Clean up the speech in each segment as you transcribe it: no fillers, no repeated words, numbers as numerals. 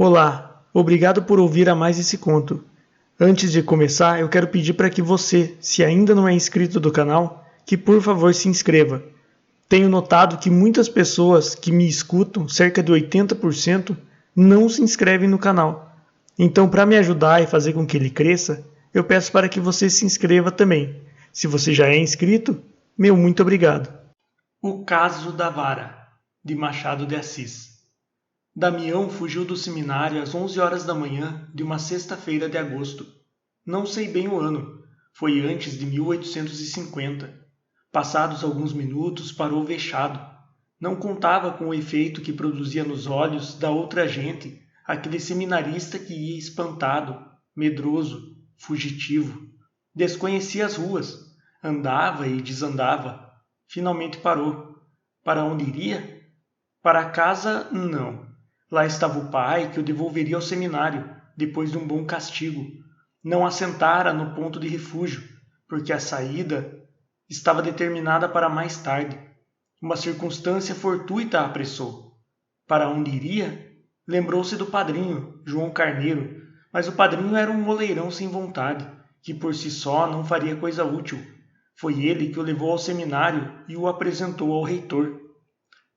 Olá, obrigado por ouvir a mais esse conto. Antes de começar, eu quero pedir para que você, se ainda não é inscrito do canal, que por favor se inscreva. Tenho notado que muitas pessoas que me escutam, cerca de 80%, não se inscrevem no canal. Então, para me ajudar e fazer com que ele cresça, eu peço para que você se inscreva também. Se você já é inscrito, meu muito obrigado. O Caso da Vara, de Machado de Assis. Damião fugiu do seminário às 11 horas da manhã de uma sexta-feira de agosto. Não sei bem o ano, foi antes de 1850. Passados alguns minutos, parou vexado. Não contava com o efeito que produzia nos olhos da outra gente aquele seminarista que ia espantado, medroso, fugitivo. Desconhecia as ruas, andava e desandava. Finalmente parou. Para onde iria? Para casa, não. Lá estava o pai, que o devolveria ao seminário, depois de um bom castigo. Não assentara no ponto de refúgio, porque a saída estava determinada para mais tarde. Uma circunstância fortuita a apressou. Para onde iria? Lembrou-se do padrinho, João Carneiro, mas o padrinho era um moleirão sem vontade, que por si só não faria coisa útil. Foi ele que o levou ao seminário e o apresentou ao reitor.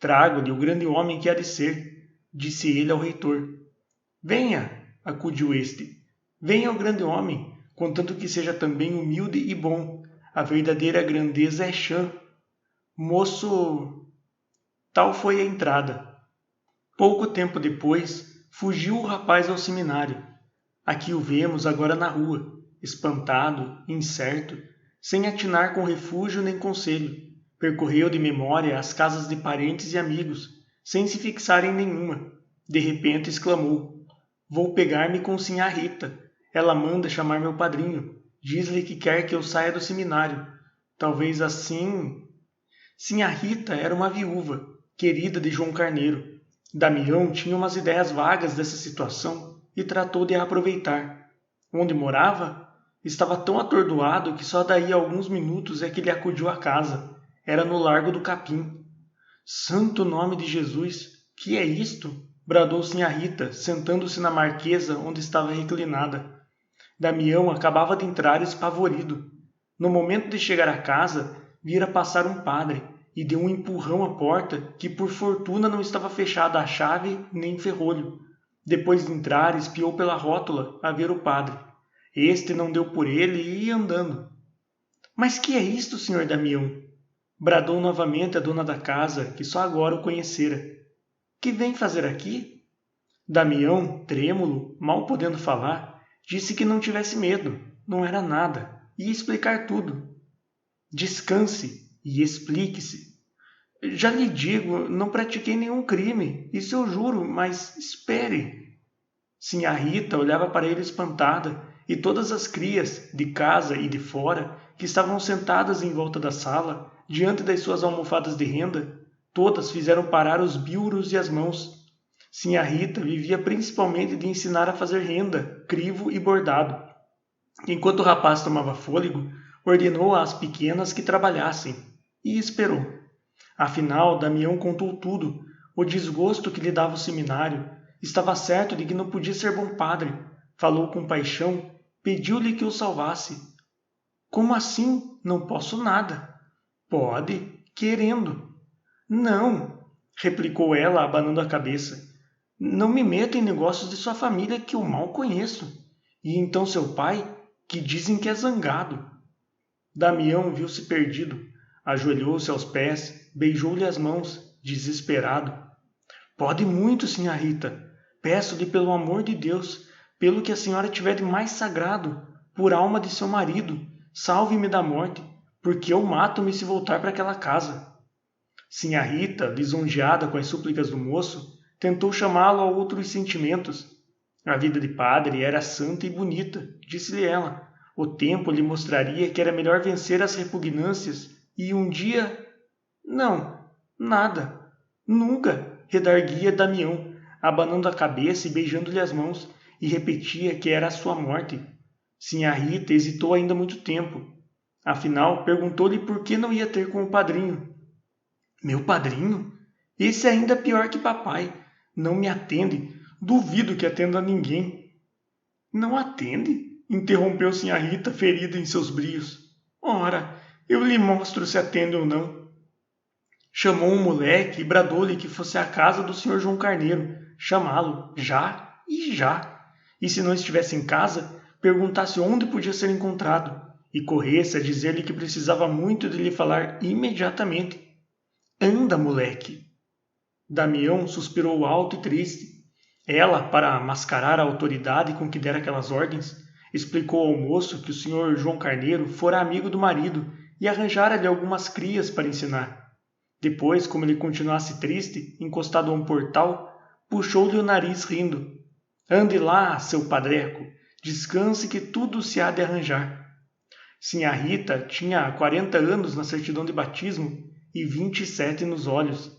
Trago-lhe o grande homem que há de ser, disse ele ao reitor. Venha, acudiu este. Venha o grande homem, contanto que seja também humilde e bom. A verdadeira grandeza é chã. Moço... Tal foi a entrada. Pouco tempo depois, fugiu o rapaz ao seminário. Aqui o vemos agora na rua, espantado, incerto, sem atinar com refúgio nem conselho. Percorreu de memória as casas de parentes e amigos, sem se fixar em nenhuma. De repente exclamou: Vou pegar-me com sinhá Rita. Ela manda chamar meu padrinho. Diz-lhe que quer que eu saia do seminário. Talvez assim... Sinhá Rita era uma viúva, querida de João Carneiro. Damião tinha umas ideias vagas dessa situação e tratou de a aproveitar. Onde morava? Estava tão atordoado que só daí a alguns minutos é que ele acudiu à casa. Era no Largo do Capim. Santo nome de Jesus! Que é isto? Bradou sinhá Rita, sentando-se na marquesa onde estava reclinada. Damião acabava de entrar espavorido. No momento de chegar à casa, vira passar um padre e deu um empurrão à porta que por fortuna não estava fechada a chave nem ferrolho. Depois de entrar, espiou pela rótula a ver o padre. Este não deu por ele e ia andando. Mas que é isto, senhor Damião? Bradou novamente a dona da casa, que só agora o conhecera. Que vem fazer aqui? Damião, trêmulo, mal podendo falar, disse que não tivesse medo, não era nada, ia explicar tudo. Descanse e explique-se. Já lhe digo, não pratiquei nenhum crime, isso eu juro, mas espere. Sinhá Rita olhava para ele espantada, e todas as crias, de casa e de fora, que estavam sentadas em volta da sala, diante das suas almofadas de renda, todas fizeram parar os biuros e as mãos. Sinhá Rita vivia principalmente de ensinar a fazer renda, crivo e bordado. Enquanto o rapaz tomava fôlego, ordenou às pequenas que trabalhassem, e esperou. Afinal, Damião contou tudo, o desgosto que lhe dava o seminário. Estava certo de que não podia ser bom padre. Falou com paixão, pediu-lhe que o salvasse. Como assim? Não posso nada. Pode, querendo. Não, replicou ela, abanando a cabeça. Não me meto em negócios de sua família que eu mal conheço. E então seu pai, que dizem que é zangado. Damião viu-se perdido. Ajoelhou-se aos pés, beijou-lhe as mãos, desesperado. Pode muito, sinhá Rita. Peço-lhe pelo amor de Deus, pelo que a senhora tiver de mais sagrado, por alma de seu marido, salve-me da morte, porque eu mato-me se voltar para aquela casa. Sinhá Rita, lisonjeada com as súplicas do moço, tentou chamá-lo a outros sentimentos. A vida de padre era santa e bonita, disse-lhe ela. O tempo lhe mostraria que era melhor vencer as repugnâncias e um dia... Não, nada, nunca, redarguia Damião, abanando a cabeça e beijando-lhe as mãos, e repetia que era a sua morte. Sinhá Rita hesitou ainda muito tempo. Afinal, perguntou-lhe por que não ia ter com o padrinho. Meu padrinho? Esse é ainda pior que papai. Não me atende. Duvido que atenda a ninguém. Não atende? Interrompeu Sinhá Rita, ferida em seus brios. Ora, eu lhe mostro se atende ou não. Chamou um moleque e bradou-lhe que fosse à casa do Sr. João Carneiro, chamá-lo, já e já. E se não estivesse em casa, perguntasse onde podia ser encontrado, e corresse a dizer-lhe que precisava muito de lhe falar imediatamente. Anda, moleque! Damião suspirou alto e triste. Ela, para mascarar a autoridade com que dera aquelas ordens, explicou ao moço que o Sr. João Carneiro fora amigo do marido e arranjara-lhe algumas crias para ensinar. Depois, como ele continuasse triste, encostado a um portal, puxou-lhe o nariz rindo. Ande lá, seu padreco, descanse que tudo se há de arranjar. Sinhá Rita tinha 40 anos na certidão de batismo e 27 nos olhos.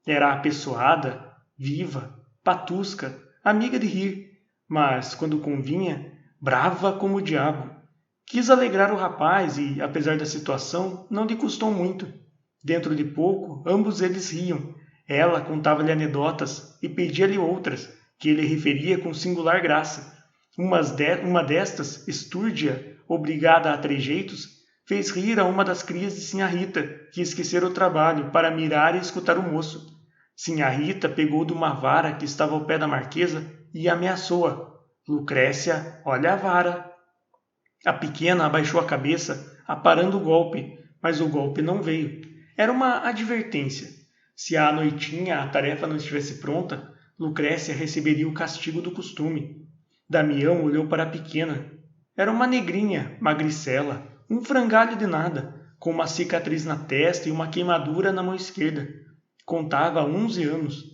Era apessoada, viva, patusca, amiga de rir, mas, quando convinha, brava como o diabo. Quis alegrar o rapaz e, apesar da situação, não lhe custou muito. Dentro de pouco, ambos eles riam. Ela contava-lhe anedotas e pedia-lhe outras, que ele referia com singular graça. Uma destas, estúrdia, obrigada a trejeitos, fez rir a uma das crias de Sinhá Rita, que esquecera o trabalho para mirar e escutar o moço. Sinhá Rita pegou de uma vara que estava ao pé da marquesa e ameaçou-a. Lucrécia, olha a vara. A pequena abaixou a cabeça, aparando o golpe, mas o golpe não veio. Era uma advertência. Se à noitinha a tarefa não estivesse pronta, Lucrécia receberia o castigo do costume. Damião olhou para a pequena. Era uma negrinha, magricela, um frangalho de nada, com uma cicatriz na testa e uma queimadura na mão esquerda. Contava 11 anos.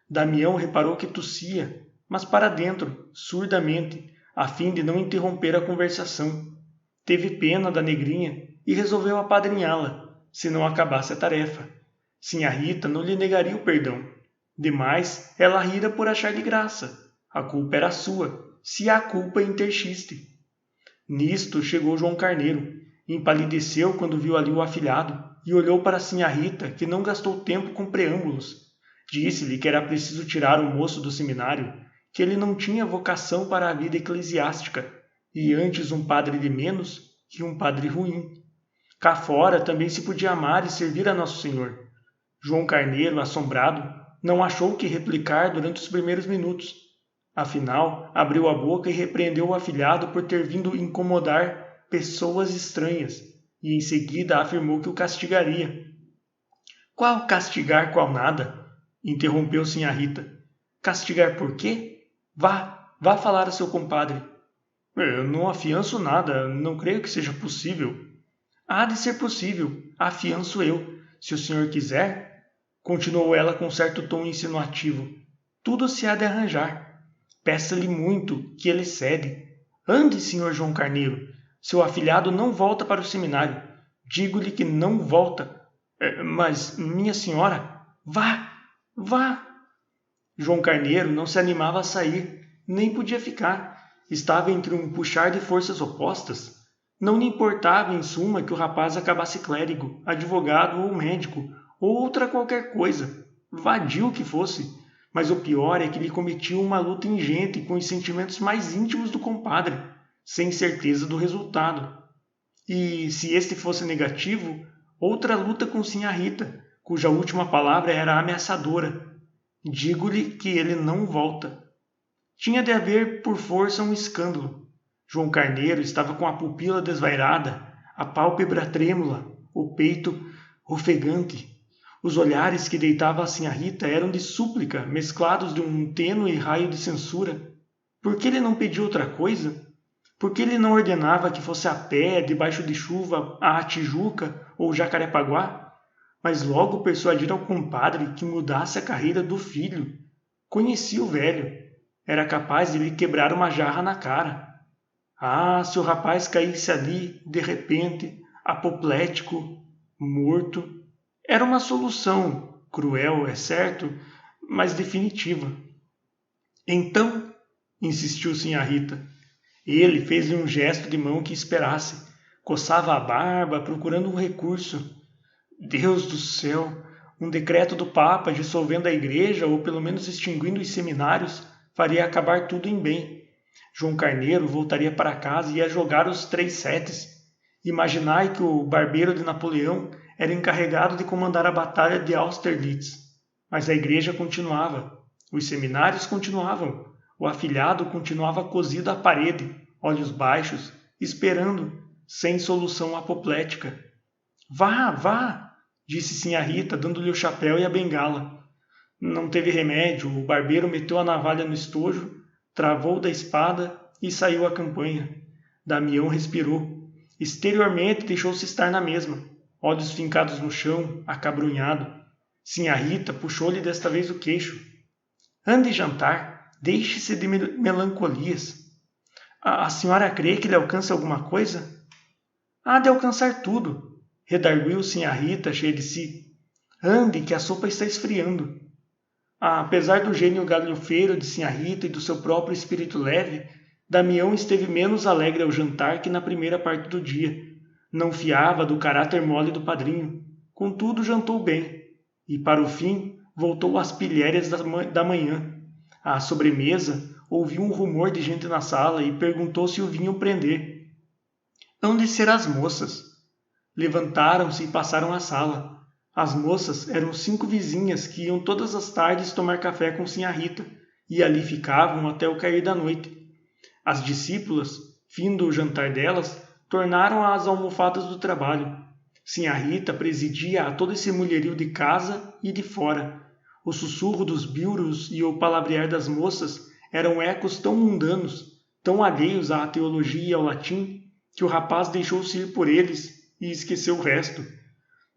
Damião reparou que tossia, mas para dentro, surdamente, a fim de não interromper a conversação. Teve pena da negrinha e resolveu apadrinhá-la, se não acabasse a tarefa. Sinhá Rita não lhe negaria o perdão. Demais, ela rira por achar-lhe graça. A culpa era sua, se a culpa interxiste. Nisto chegou João Carneiro. Empalideceu quando viu ali o afilhado e olhou para Sinhá Rita, que não gastou tempo com preâmbulos. Disse-lhe que era preciso tirar o moço do seminário, que ele não tinha vocação para a vida eclesiástica, e antes um padre de menos que um padre ruim. Cá fora também se podia amar e servir a Nosso Senhor. João Carneiro, assombrado, não achou o que replicar durante os primeiros minutos. Afinal, abriu a boca e repreendeu o afilhado por ter vindo incomodar pessoas estranhas, e em seguida afirmou que o castigaria. Qual castigar, qual nada? Interrompeu Sinhá Rita. Castigar por quê? Vá falar a seu compadre. Eu não afianço nada, não creio que seja possível. Há de ser possível, afianço eu, se o senhor quiser, continuou ela com certo tom insinuativo. Tudo se há de arranjar. Peça-lhe muito, que ele cede. Ande, senhor João Carneiro. Seu afilhado não volta para o seminário. Digo-lhe que não volta. Mas, minha senhora, vá. João Carneiro não se animava a sair, nem podia ficar. Estava entre um puxar de forças opostas. Não lhe importava, em suma, que o rapaz acabasse clérigo, advogado ou médico, ou outra qualquer coisa, vadio que fosse. Mas o pior é que lhe cometia uma luta ingente com os sentimentos mais íntimos do compadre, sem certeza do resultado. E, se este fosse negativo, outra luta com Sinhá Rita, cuja última palavra era ameaçadora. Digo-lhe que ele não volta. Tinha de haver, por força, um escândalo. João Carneiro estava com a pupila desvairada, a pálpebra trêmula, o peito ofegante. Os olhares que deitava a Sinhá Rita eram de súplica, mesclados de um tênue raio de censura. Por que ele não pediu outra coisa? Por que ele não ordenava que fosse a pé, debaixo de chuva, à Tijuca ou Jacarepaguá? Mas logo persuadira ao compadre que mudasse a carreira do filho. Conhecia o velho. Era capaz de lhe quebrar uma jarra na cara. Ah, se o rapaz caísse ali, de repente, apoplético, morto. Era uma solução, cruel, é certo, mas definitiva. Então, insistiu Sinhá Rita. Ele fez-lhe um gesto de mão que esperasse. Coçava a barba, procurando um recurso. Deus do céu! Um decreto do Papa dissolvendo a igreja ou pelo menos extinguindo os seminários faria acabar tudo em bem. João Carneiro voltaria para casa e ia jogar os 3 setes. Imaginai que o barbeiro de Napoleão era encarregado de comandar a batalha de Austerlitz. Mas a igreja continuava, os seminários continuavam, o afilhado continuava cosido à parede, olhos baixos, esperando, sem solução apoplética. Vá, vá, disse Sinhá Rita, dando-lhe o chapéu e a bengala. Não teve remédio, o barbeiro meteu a navalha no estojo, travou da espada e saiu à campanha. Damião respirou. Exteriormente deixou-se estar na mesma, olhos fincados no chão, acabrunhado. Sinhá Rita puxou-lhe desta vez o queixo. Ande jantar, deixe-se de melancolias. A senhora crê que lhe alcance alguma coisa? Há de alcançar tudo, redarguiu Sinhá Rita, cheia de si. Ande, que a sopa está esfriando. Apesar do gênio galhofeiro de Sinhá Rita e do seu próprio espírito leve, Damião esteve menos alegre ao jantar que na primeira parte do dia. Não fiava do caráter mole do padrinho. Contudo, jantou bem. E, para o fim, voltou às pilhérias da manhã. À sobremesa, ouviu um rumor de gente na sala e perguntou se o vinham prender. Hão de ser as moças. Levantaram-se e passaram à sala. As moças eram 5 vizinhas que iam todas as tardes tomar café com Sinhá Rita e ali ficavam até o cair da noite. As discípulas, findo o jantar delas, tornaram às almofadas do trabalho. Sinhá Rita presidia a todo esse mulherio de casa e de fora. O sussurro dos bilros e o palavrear das moças eram ecos tão mundanos, tão alheios à teologia e ao latim, que o rapaz deixou-se ir por eles e esqueceu o resto.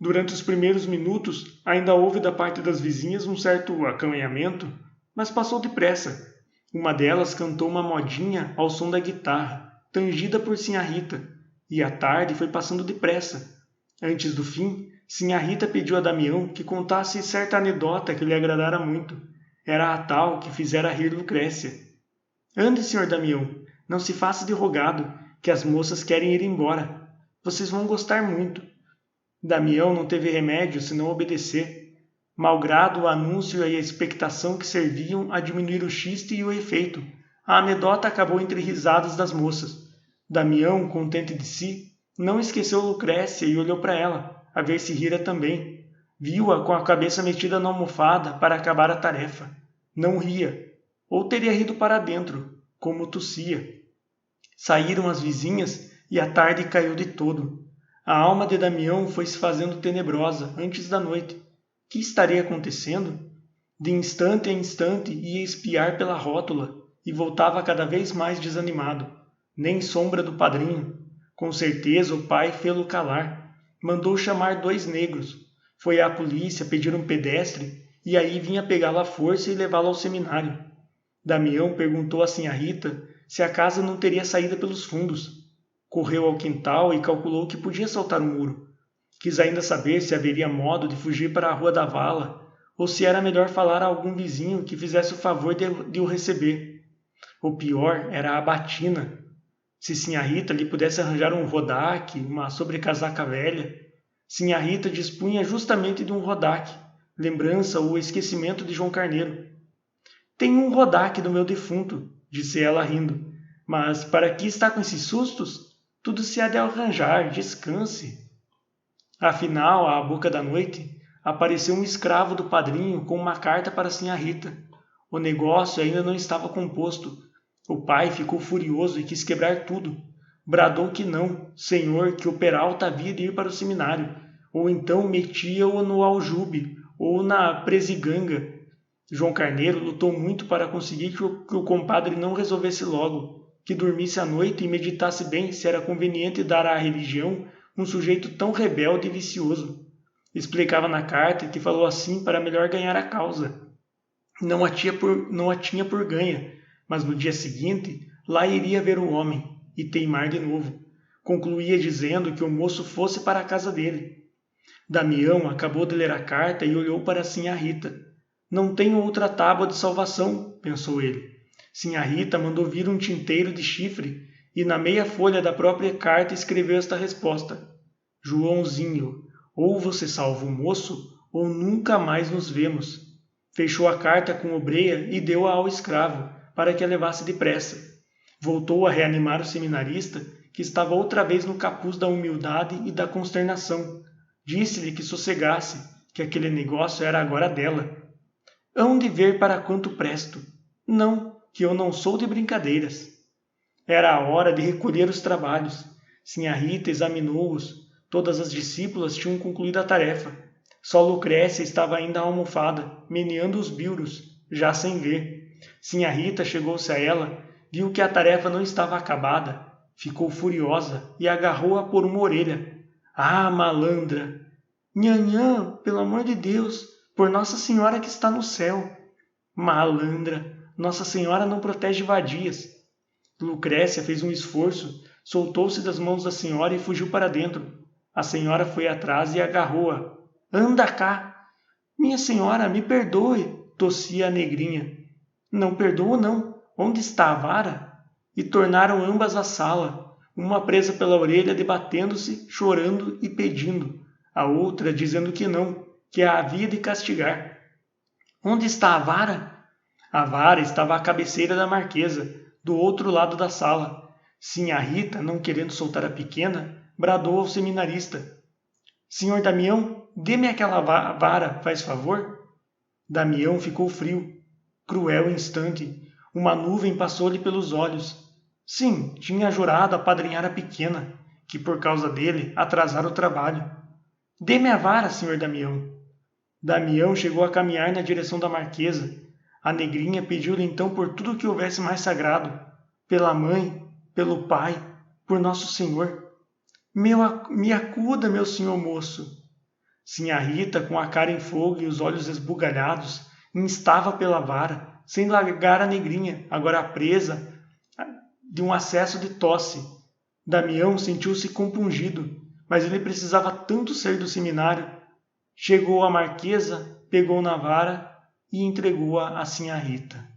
Durante os primeiros minutos, ainda houve da parte das vizinhas um certo acanhamento, mas passou depressa. Uma delas cantou uma modinha ao som da guitarra, tangida por Sinhá Rita, e a tarde foi passando depressa. Antes do fim, Sinhá Rita pediu a Damião que contasse certa anedota que lhe agradara muito. Era a tal que fizera rir Lucrécia. Ande, senhor Damião, não se faça de rogado, que as moças querem ir embora. Vocês vão gostar muito. Damião não teve remédio senão obedecer. Malgrado o anúncio e a expectação que serviam a diminuir o chiste e o efeito, a anedota acabou entre risadas das moças. Damião, contente de si, não esqueceu Lucrécia e olhou para ela, a ver se rira também. Viu-a com a cabeça metida na almofada para acabar a tarefa. Não ria, ou teria rido para dentro, como tossia. Saíram as vizinhas e a tarde caiu de todo. A alma de Damião foi se fazendo tenebrosa antes da noite. Que estaria acontecendo? De instante a instante ia espiar pela rótula e voltava cada vez mais desanimado. Nem sombra do padrinho. Com certeza o pai fê-lo calar. Mandou chamar 2 negros. Foi à polícia pedir um pedestre e aí vinha pegá-lo à força e levá-lo ao seminário. Damião perguntou a Sinhá Rita se a casa não teria saída pelos fundos. Correu ao quintal e calculou que podia saltar o muro. Quis ainda saber se haveria modo de fugir para a Rua da Vala, ou se era melhor falar a algum vizinho que fizesse o favor de o receber. O pior era a batina. Se Sinhá Rita lhe pudesse arranjar um rodaque, uma sobrecasaca velha. Sinhá Rita dispunha justamente de um rodaque, lembrança ou esquecimento de João Carneiro. Tenho um rodaque do meu defunto, disse ela rindo, mas para que está com esses sustos? Tudo se há de arranjar, descanse. Afinal, à boca da noite, apareceu um escravo do padrinho com uma carta para Sinhá Rita. O negócio ainda não estava composto. O pai ficou furioso e quis quebrar tudo. Bradou que não, senhor, que o Peralta havia de ir para o seminário, ou então metia-o no aljube, ou na presiganga. João Carneiro lutou muito para conseguir que o compadre não resolvesse logo, que dormisse à noite e meditasse bem se era conveniente dar à religião um sujeito tão rebelde e vicioso. Explicava na carta que falou assim para melhor ganhar a causa. Não a tinha por ganha, mas no dia seguinte lá iria ver o homem e teimar de novo. Concluía dizendo que o moço fosse para a casa dele. Damião acabou de ler a carta e olhou para Sinhá Rita. Não tenho outra tábua de salvação, pensou ele. Sinhá Rita mandou vir um tinteiro de chifre e na meia folha da própria carta escreveu esta resposta. Joãozinho, ou você salva o moço, ou nunca mais nos vemos. Fechou a carta com obreia e deu-a ao escravo, para que a levasse depressa. Voltou a reanimar o seminarista, que estava outra vez no capuz da humildade e da consternação. Disse-lhe que sossegasse, que aquele negócio era agora dela. Hão de ver para quanto presto. Não, que eu não sou de brincadeiras. Era a hora de recolher os trabalhos. Sinhá Rita examinou-os. Todas as discípulas tinham concluído a tarefa. Só Lucrécia estava ainda à almofada, meneando os bilros, já sem ver. Sinhá Rita chegou-se a ela, viu que a tarefa não estava acabada, ficou furiosa e agarrou-a por uma orelha. Ah, malandra! Nhanhã, pelo amor de Deus, por Nossa Senhora que está no céu. Malandra, Nossa Senhora não protege vadias. Lucrécia fez um esforço, soltou-se das mãos da senhora e fugiu para dentro. A senhora foi atrás e agarrou-a. Anda cá! Minha senhora, me perdoe, tossia a negrinha. Não perdoo, não. Onde está a vara? E tornaram ambas à sala, uma presa pela orelha, debatendo-se, chorando e pedindo, a outra dizendo que não, que a havia de castigar. Onde está a vara? A vara estava à cabeceira da marquesa, do outro lado da sala. Sinhá Rita, não querendo soltar a pequena, bradou ao seminarista. Senhor Damião, dê-me aquela vara, faz favor? Damião ficou frio. Cruel instante. Uma nuvem passou-lhe pelos olhos. Sim, tinha jurado apadrinhar a pequena, que por causa dele atrasara o trabalho. Dê-me a vara, senhor Damião. Damião chegou a caminhar na direção da marquesa. A negrinha pediu-lhe então por tudo que houvesse mais sagrado, pela mãe, pelo pai, por Nosso Senhor. Me acuda, meu senhor moço. Sinhá Rita, com a cara em fogo e os olhos esbugalhados, instava pela vara, sem largar a negrinha, agora presa de um acesso de tosse. Damião sentiu-se compungido, mas ele precisava tanto sair do seminário. Chegou à marquesa, pegou na vara e entregou-a a Sinhá Rita.